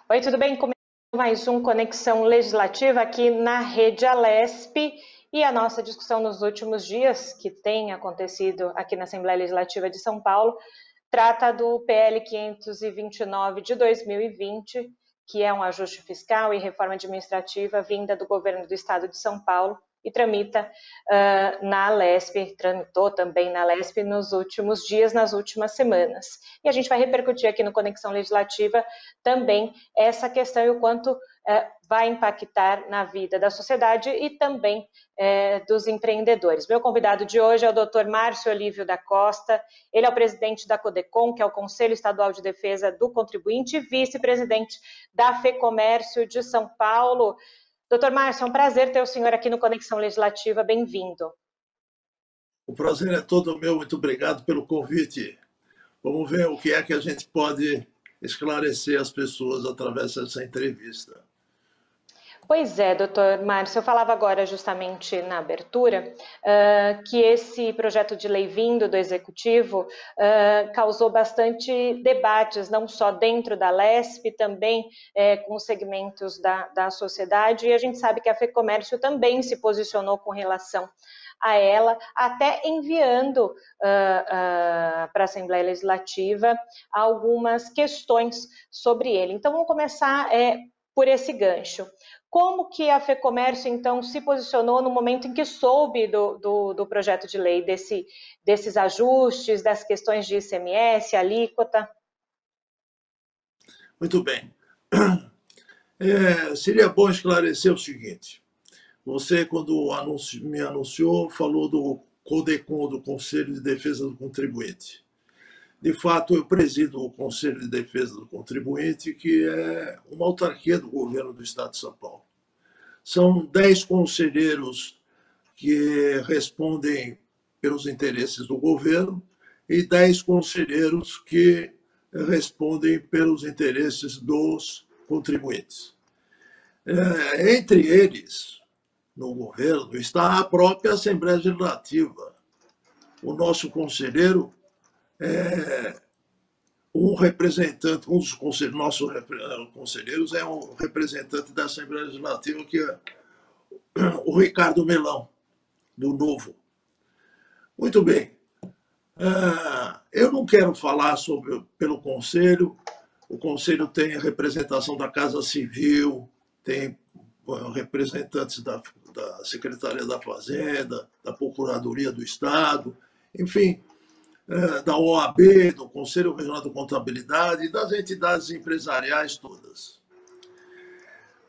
Oi, tudo bem? Começando mais um Conexão Legislativa aqui na Rede Alesp e a nossa discussão nos últimos dias, que tem acontecido aqui na Assembleia Legislativa de São Paulo, trata do PL 529 de 2020, que é um ajuste fiscal e reforma administrativa vinda do governo do Estado de São Paulo e tramita na Alesp, tramitou também na Alesp nos últimos dias, nas últimas semanas. E a gente vai repercutir aqui no Conexão Legislativa também essa questão e o quanto vai impactar na vida da sociedade e também dos empreendedores. Meu convidado de hoje é o Dr. Márcio Olívio da Costa, ele é o presidente da CODECON, que é o Conselho Estadual de Defesa do Contribuinte, e vice-presidente da FEComércio de São Paulo. Doutor Márcio, é um prazer ter o senhor aqui no Conexão Legislativa, bem-vindo. O prazer é todo meu, muito obrigado pelo convite. Vamos ver o que é que a gente pode esclarecer as pessoas através dessa entrevista. Pois é, doutor Márcio, eu falava agora justamente na abertura que esse projeto de lei vindo do Executivo causou bastante debates, não só dentro da Alesp, também com os segmentos da sociedade, e a gente sabe que a FEComércio também se posicionou com relação a ela, até enviando para a Assembleia Legislativa algumas questões sobre ele. Então, vamos começar por esse gancho. Como que a FEComércio, então, se posicionou no momento em que soube do projeto de lei, desses ajustes, das questões de ICMS, alíquota? Muito bem. Seria bom esclarecer o seguinte. Você, quando me anunciou, falou do CODECON, do Conselho de Defesa do Contribuinte. De fato, eu presido o Conselho de Defesa do Contribuinte, que é uma autarquia do governo do Estado de São Paulo. São 10 conselheiros que respondem pelos interesses do governo e 10 conselheiros que respondem pelos interesses dos contribuintes. Entre eles, no governo, está a própria Assembleia Legislativa. O nosso conselheiro é um representante, um dos conselheiros, nossos conselheiros é um representante da Assembleia Legislativa, que é o Ricardo Melão, do Novo. Muito bem. Eu não quero falar pelo Conselho. O Conselho tem a representação da Casa Civil, tem representantes da Secretaria da Fazenda, da Procuradoria do Estado, enfim, da OAB, do Conselho Regional de Contabilidade e das entidades empresariais todas.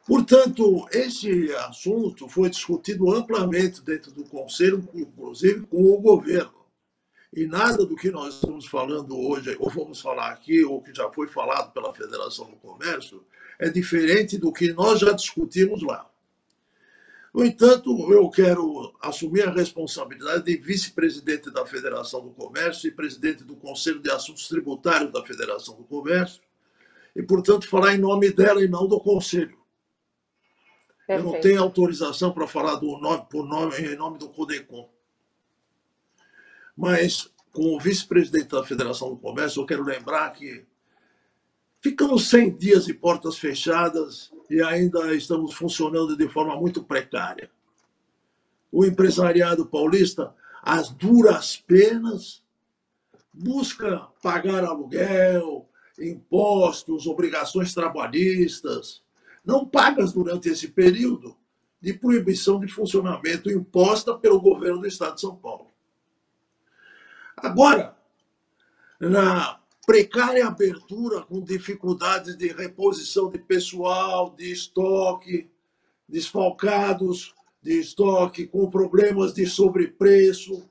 Portanto, esse assunto foi discutido amplamente dentro do Conselho, inclusive com o governo. E nada do que nós estamos falando hoje, ou vamos falar aqui, ou que já foi falado pela Federação do Comércio, é diferente do que nós já discutimos lá. No entanto, eu quero assumir a responsabilidade de vice-presidente da Federação do Comércio e presidente do Conselho de Assuntos Tributários da Federação do Comércio, e, portanto, falar em nome dela e não do Conselho. Perfeito. Eu não tenho autorização para falar em nome do CODECON. Mas, como vice-presidente da Federação do Comércio, eu quero lembrar que ficamos 100 dias de portas fechadas e ainda estamos funcionando de forma muito precária. O empresariado paulista, às duras penas, busca pagar aluguel, impostos, obrigações trabalhistas, não pagas durante esse período de proibição de funcionamento imposta pelo governo do Estado de São Paulo. Agora, na precária abertura, com dificuldades de reposição de pessoal, de estoque, desfalcados de estoque, com problemas de sobrepreço,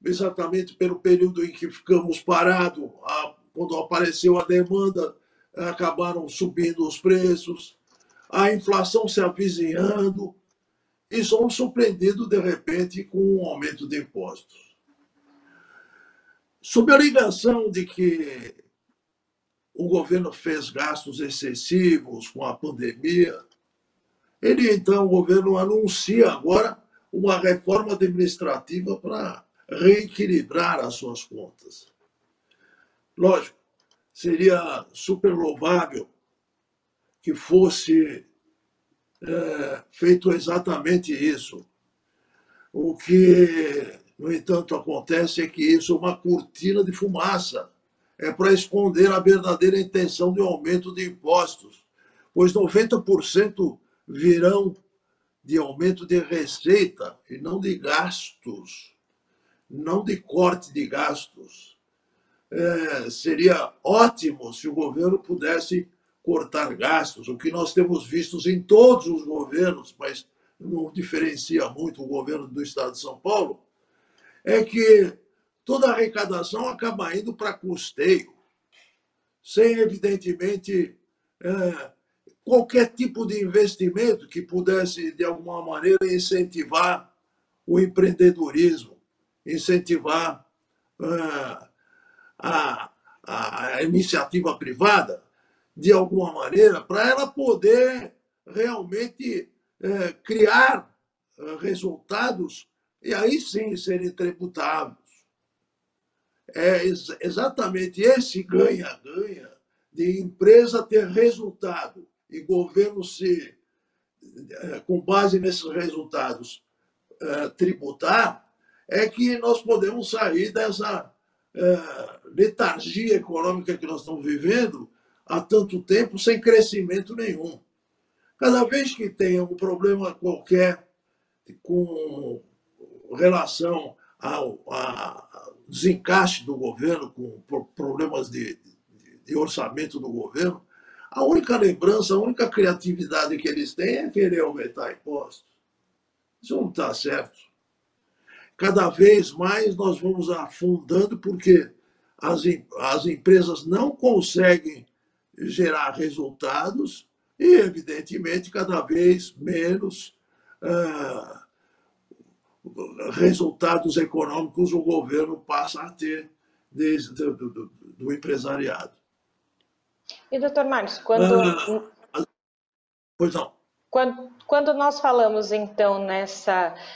exatamente pelo período em que ficamos parados, quando apareceu a demanda, acabaram subindo os preços, a inflação se avizinhando, e somos surpreendidos, de repente, com um aumento de impostos. Sob a alegação de que o governo fez gastos excessivos com a pandemia, o governo anuncia agora uma reforma administrativa para reequilibrar as suas contas. Lógico, seria super louvável que fosse feito exatamente isso. O que, no entanto, acontece é que isso é uma cortina de fumaça. É para esconder a verdadeira intenção de aumento de impostos, pois 90% virão de aumento de receita e não de gastos, não de corte de gastos. Seria ótimo se o governo pudesse cortar gastos, o que nós temos visto em todos os governos, mas não diferencia muito o governo do Estado de São Paulo, é que toda a arrecadação acaba indo para custeio, sem, evidentemente, qualquer tipo de investimento que pudesse, de alguma maneira, incentivar o empreendedorismo, incentivar a iniciativa privada, de alguma maneira, para ela poder realmente criar resultados e aí sim serem tributáveis. É exatamente esse ganha-ganha de empresa ter resultado e governo se, com base nesses resultados, tributar, é que nós podemos sair dessa letargia econômica que nós estamos vivendo há tanto tempo sem crescimento nenhum. Cada vez que tem um problema qualquer com relação ao desencaixe do governo, com problemas de orçamento do governo, a única lembrança, a única criatividade que eles têm é querer aumentar impostos. Isso não está certo. Cada vez mais nós vamos afundando porque as empresas não conseguem gerar resultados e, evidentemente, cada vez menos resultados econômicos o governo passa a ter do empresariado. E, doutor Marcos, pois não. Quando nós falamos, então,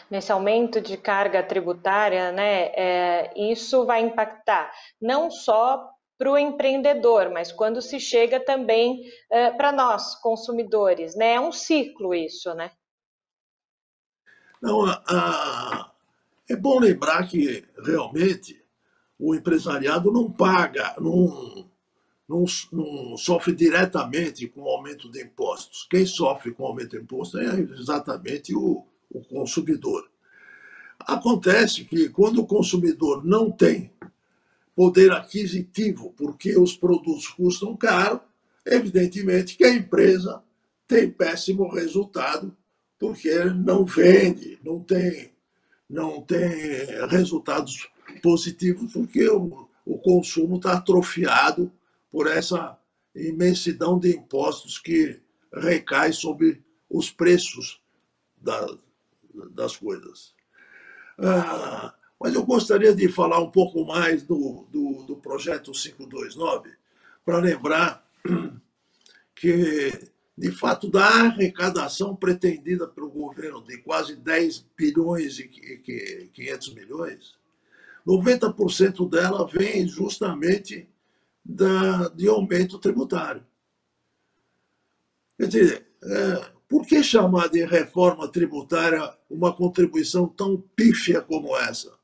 nesse aumento de carga tributária, né, isso vai impactar não só para o empreendedor, mas quando se chega também para nós, consumidores, né? É um ciclo isso, né? Não, é bom lembrar que, realmente, o empresariado não paga, não sofre diretamente com o aumento de impostos. Quem sofre com o aumento de impostos é exatamente o consumidor. Acontece que, quando o consumidor não tem poder aquisitivo, porque os produtos custam caro, evidentemente que a empresa tem péssimo resultado, porque não vende, não tem resultados positivos, porque o consumo está atrofiado por essa imensidão de impostos que recai sobre os preços das coisas. Mas eu gostaria de falar um pouco mais do projeto 529, para lembrar que, de fato, da arrecadação pretendida pelo governo de quase 10 bilhões e 500 milhões, 90% dela vem justamente de aumento tributário. Quer dizer, por que chamar de reforma tributária uma contribuição tão pífia como essa?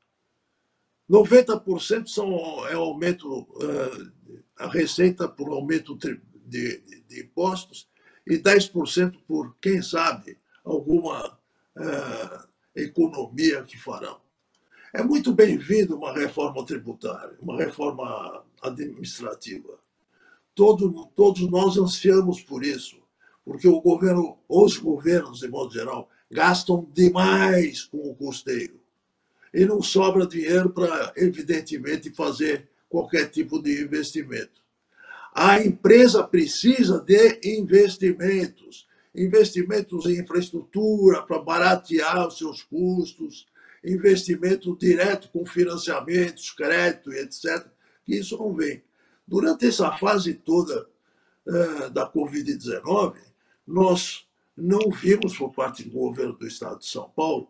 90% é aumento, a receita por aumento de impostos e 10% por, quem sabe, alguma economia que farão. É muito bem-vindo uma reforma tributária, uma reforma administrativa. Todos nós ansiamos por isso, porque os governos, de modo geral, gastam demais com o custeio. E não sobra dinheiro para, evidentemente, fazer qualquer tipo de investimento. A empresa precisa de investimentos em infraestrutura para baratear os seus custos, investimento direto com financiamentos, crédito, etc. Que isso não vem. Durante essa fase toda da Covid-19, nós não vimos, por parte do governo do Estado de São Paulo,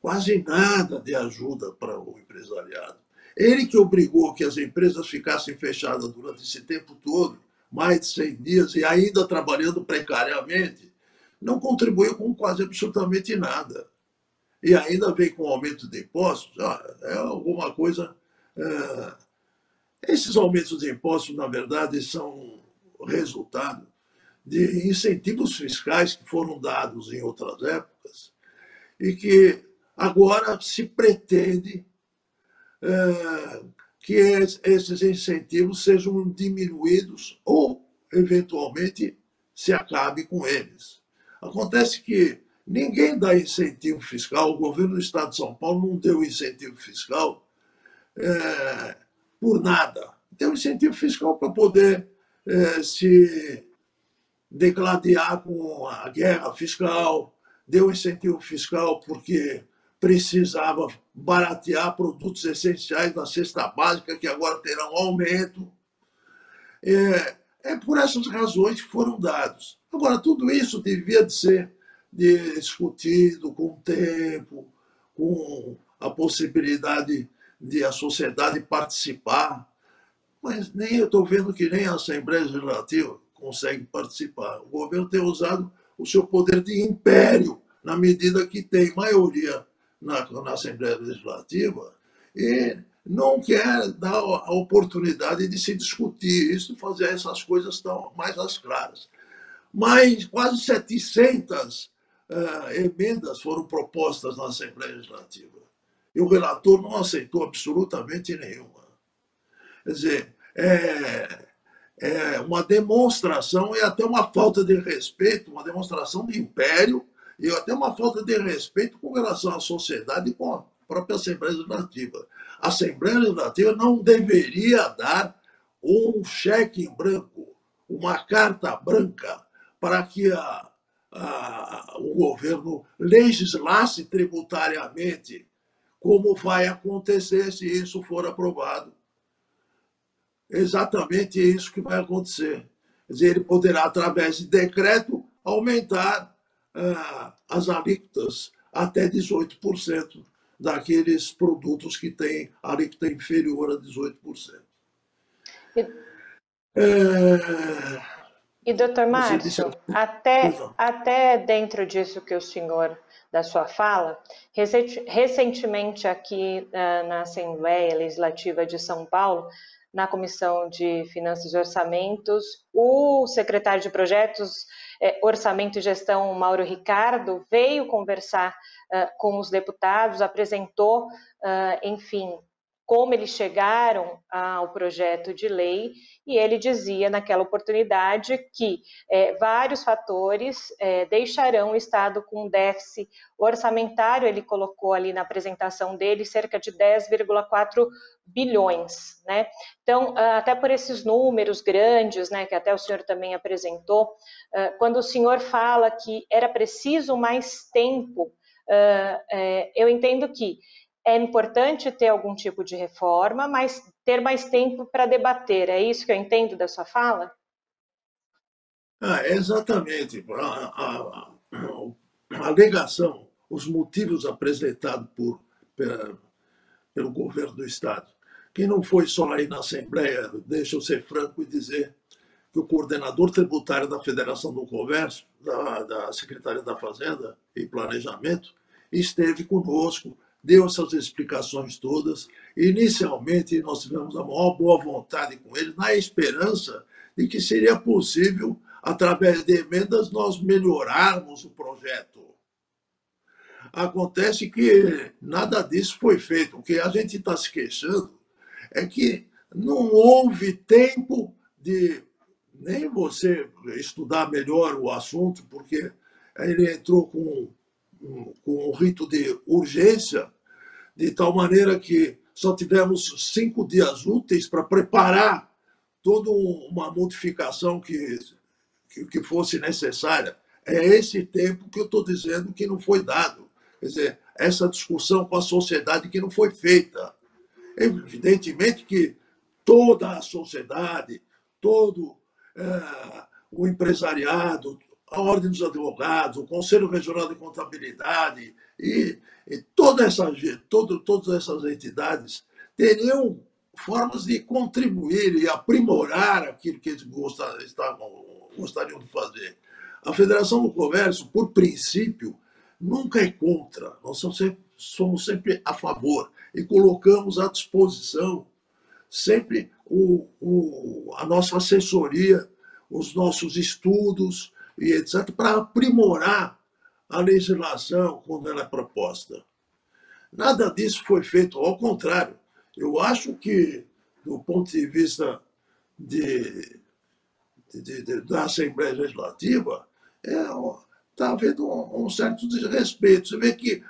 quase nada de ajuda para o empresariado. Ele que obrigou que as empresas ficassem fechadas durante esse tempo todo, mais de 100 dias e ainda trabalhando precariamente, não contribuiu com quase absolutamente nada. E ainda vem com aumento de impostos, é alguma coisa. Esses aumentos de impostos, na verdade, são resultado de incentivos fiscais que foram dados em outras épocas e que agora se pretende que esses incentivos sejam diminuídos ou, eventualmente, se acabe com eles. Acontece que ninguém dá incentivo fiscal, o governo do Estado de São Paulo não deu incentivo fiscal por nada. Deu incentivo fiscal para poder se degladiar com a guerra fiscal, deu incentivo fiscal porque precisava baratear produtos essenciais da cesta básica, que agora terão aumento. É por essas razões que foram dados. Agora, tudo isso devia de ser discutido com o tempo, com a possibilidade de a sociedade participar, mas nem eu estou vendo que nem a Assembleia Legislativa consegue participar. O governo tem usado o seu poder de império na medida que tem maioria na Assembleia Legislativa e não quer dar a oportunidade de se discutir isso e fazer essas coisas tão mais às claras. Mas quase 700 emendas foram propostas na Assembleia Legislativa e o relator não aceitou absolutamente nenhuma. Quer dizer, é uma demonstração e até uma falta de respeito, uma demonstração de império e até uma falta de respeito com relação à sociedade e com a própria Assembleia Legislativa. A Assembleia Legislativa não deveria dar um cheque em branco, uma carta branca, para que o governo legislasse tributariamente, como vai acontecer se isso for aprovado. Exatamente isso que vai acontecer. Quer dizer, ele poderá, através de decreto, aumentar as alíquotas até 18% daqueles produtos que têm alíquota inferior a 18%. E, doutor Márcio, até dentro disso que o senhor, da sua fala, recentemente aqui na Assembleia Legislativa de São Paulo, na Comissão de Finanças e Orçamentos, o secretário de Projetos, Orçamento e Gestão, Mauro Ricardo, veio conversar com os deputados, apresentou, enfim, como eles chegaram ao projeto de lei, e ele dizia naquela oportunidade que vários fatores deixarão o Estado com um déficit orçamentário, ele colocou ali na apresentação dele cerca de 10,4 bilhões, né? Então, até por esses números grandes, né, que até o senhor também apresentou, quando o senhor fala que era preciso mais tempo, eu entendo que é importante ter algum tipo de reforma, mas ter mais tempo para debater. É isso que eu entendo da sua fala? Exatamente. A alegação, os motivos apresentados pelo governo do Estado, que não foi só aí na Assembleia, deixa eu ser franco e dizer que o coordenador tributário da Federação do Comércio, da Secretaria da Fazenda e Planejamento, esteve conosco, deu essas explicações todas. Inicialmente, nós tivemos a maior boa vontade com ele, na esperança de que seria possível, através de emendas, nós melhorarmos o projeto. Acontece que nada disso foi feito. O que a gente está se queixando é que não houve tempo de nem você estudar melhor o assunto, porque ele entrou com um rito de urgência, de tal maneira que só tivemos 5 dias úteis para preparar toda uma modificação que fosse necessária. É esse tempo que eu estou dizendo que não foi dado. Quer dizer, essa discussão com a sociedade que não foi feita. Evidentemente que toda a sociedade, todo o empresariado, a Ordem dos Advogados, o Conselho Regional de Contabilidade e todas essas entidades teriam formas de contribuir e aprimorar aquilo que eles gostariam de fazer. A Federação do Comércio, por princípio, nunca é contra. Nós somos sempre a favor e colocamos à disposição sempre a nossa assessoria, os nossos estudos e etc., para aprimorar a legislação quando ela é proposta. Nada disso foi feito, ao contrário. Eu acho que, do ponto de vista da Assembleia Legislativa, está havendo um certo desrespeito. Você vê que,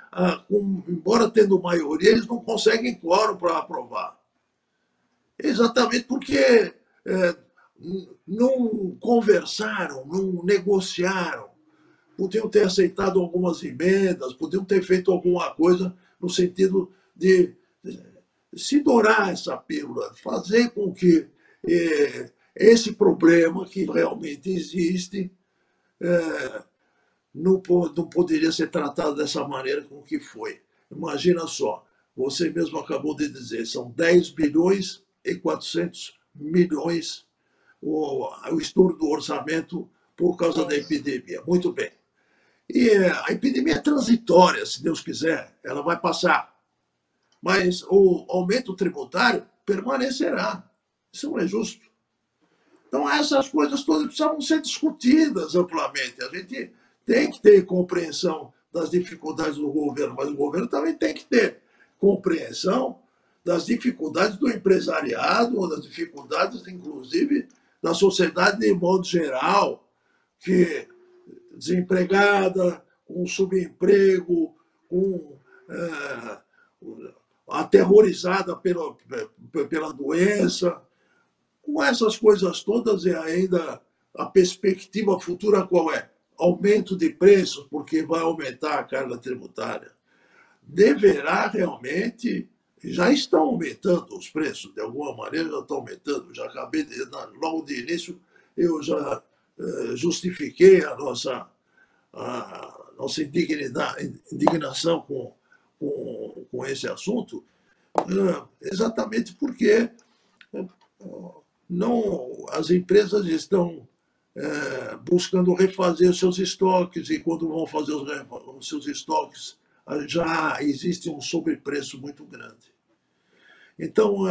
embora tendo maioria, eles não conseguem quórum para aprovar. Exatamente porque não conversaram, não negociaram. Podiam ter aceitado algumas emendas, podiam ter feito alguma coisa no sentido de se dourar essa pílula, fazer com que esse problema que realmente existe não poderia ser tratado dessa maneira com que foi. Imagina só, você mesmo acabou de dizer, são 10 bilhões e 400 milhões o estouro do orçamento por causa da epidemia. Muito bem. E a epidemia é transitória, se Deus quiser, ela vai passar. Mas o aumento tributário permanecerá. Isso não é justo. Então, essas coisas todas precisavam ser discutidas amplamente. A gente tem que ter compreensão das dificuldades do governo, mas o governo também tem que ter compreensão das dificuldades do empresariado, das dificuldades, inclusive, da sociedade de modo geral, que desempregada, com subemprego, aterrorizada pela doença. Com essas coisas todas, e ainda a perspectiva futura qual é? Aumento de preços, porque vai aumentar a carga tributária. Deverá realmente, já estão aumentando os preços, de alguma maneira já estão aumentando. Já acabei, logo de início, eu já justifiquei a nossa indignação com esse assunto, exatamente porque as empresas estão buscando refazer os seus estoques, e quando vão fazer os seus estoques, já existe um sobrepreço muito grande. Então,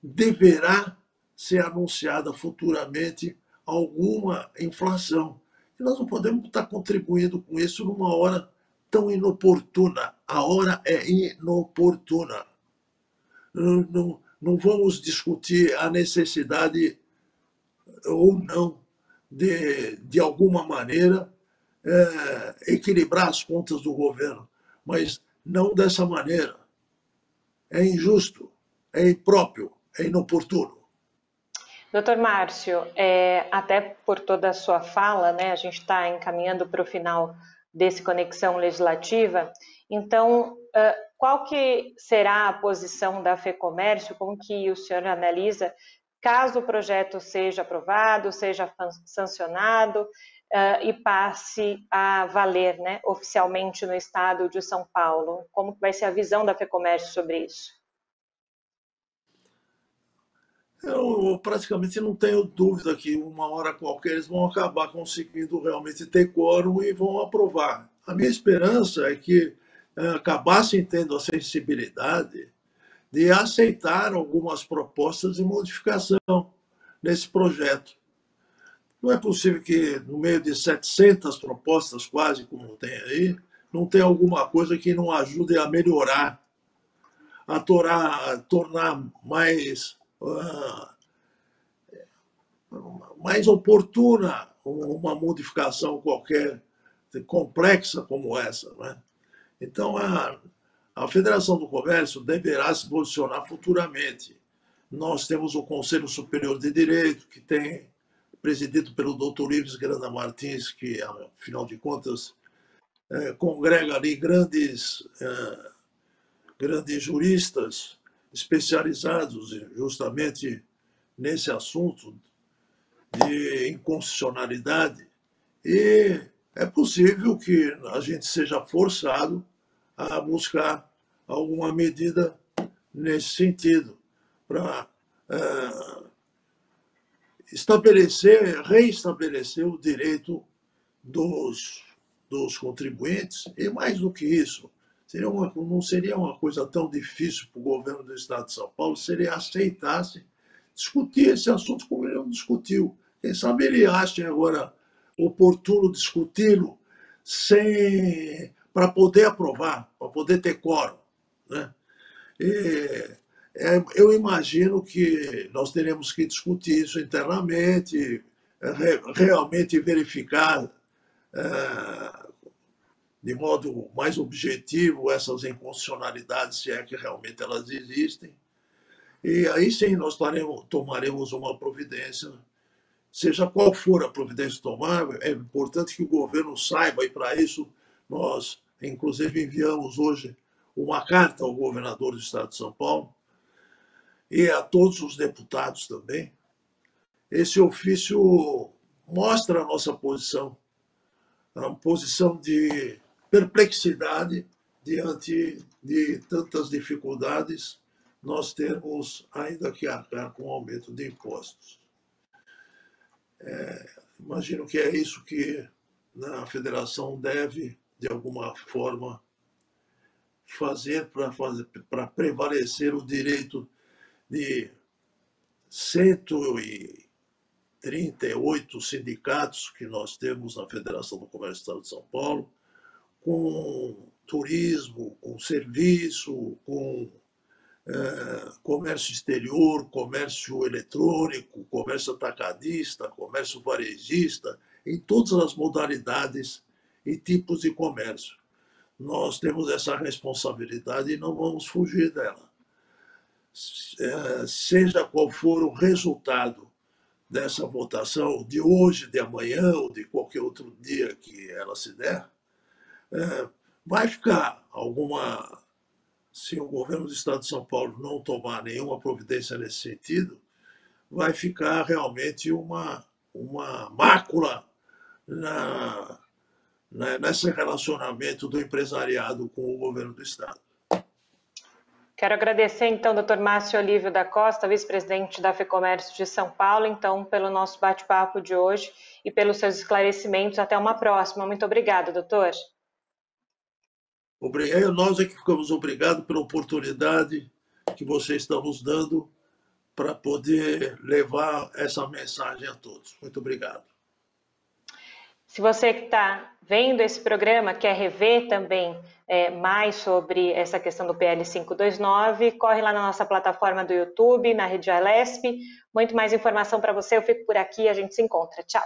deverá ser anunciada futuramente alguma inflação. E nós não podemos estar contribuindo com isso numa hora tão inoportuna. A hora é inoportuna. Não vamos discutir a necessidade ou não de alguma maneira, equilibrar as contas do governo, mas não dessa maneira. É injusto, é impróprio, é inoportuno. Doutor Márcio, até por toda a sua fala, né, a gente está encaminhando para o final desse Conexão Legislativa, então, qual que será a posição da FEComércio, como que o senhor analisa, caso o projeto seja aprovado, seja sancionado e passe a valer, né, oficialmente no estado de São Paulo? Como vai ser a visão da FEComércio sobre isso? Eu praticamente não tenho dúvida que uma hora qualquer eles vão acabar conseguindo realmente ter quórum e vão aprovar. A minha esperança é que acabassem tendo a sensibilidade de aceitar algumas propostas de modificação nesse projeto. Não é possível que, no meio de 700 propostas, quase como tem aí, não tenha alguma coisa que não ajude a melhorar, a tornar mais oportuna uma modificação qualquer, complexa como essa. Né? Então, a Federação do Comércio deverá se posicionar futuramente. Nós temos o Conselho Superior de Direito, que tem presidido pelo Dr. Ives Granda Martins, que, afinal de contas, congrega ali grandes juristas especializados justamente nesse assunto de inconstitucionalidade. E é possível que a gente seja forçado a buscar alguma medida nesse sentido, para reestabelecer o direito dos contribuintes, e mais do que isso, não seria uma coisa tão difícil para o governo do Estado de São Paulo se ele aceitasse discutir esse assunto como ele não discutiu. Quem sabe ele acha agora oportuno discuti-lo para poder aprovar, para poder ter quórum, né? Eu imagino que nós teremos que discutir isso internamente, realmente verificar de modo mais objetivo essas inconstitucionalidades, se é que realmente elas existem. E aí sim nós tomaremos uma providência, seja qual for a providência tomar. É importante que o governo saiba, e para isso nós, inclusive, enviamos hoje uma carta ao governador do Estado de São Paulo e a todos os deputados também. Esse ofício mostra a nossa posição, uma posição de perplexidade diante de tantas dificuldades, nós temos ainda que arcar com o aumento de impostos. Imagino que é isso que a federação deve, de alguma forma, fazer para prevalecer o direito de 138 sindicatos que nós temos na Federação do Comércio do Estado de São Paulo, com turismo, com serviço, com comércio exterior, comércio eletrônico, comércio atacadista, comércio varejista, em todas as modalidades e tipos de comércio. Nós temos essa responsabilidade e não vamos fugir dela. Seja qual for o resultado dessa votação, de hoje, de amanhã ou de qualquer outro dia que ela se der, vai ficar alguma... Se o governo do Estado de São Paulo não tomar nenhuma providência nesse sentido, vai ficar realmente uma mácula nesse relacionamento do empresariado com o governo do Estado. Quero agradecer, então, doutor Márcio Olívio da Costa, vice-presidente da FEComércio de São Paulo, então, pelo nosso bate-papo de hoje e pelos seus esclarecimentos. Até uma próxima. Muito obrigada, doutor. Nós é que ficamos obrigados pela oportunidade que vocês estão nos dando para poder levar essa mensagem a todos. Muito obrigado. Se você que está vendo esse programa quer rever também mais sobre essa questão do PL 529, corre lá na nossa plataforma do YouTube, na Rede Alesp. Muito mais informação para você. Eu fico por aqui, a gente se encontra. Tchau.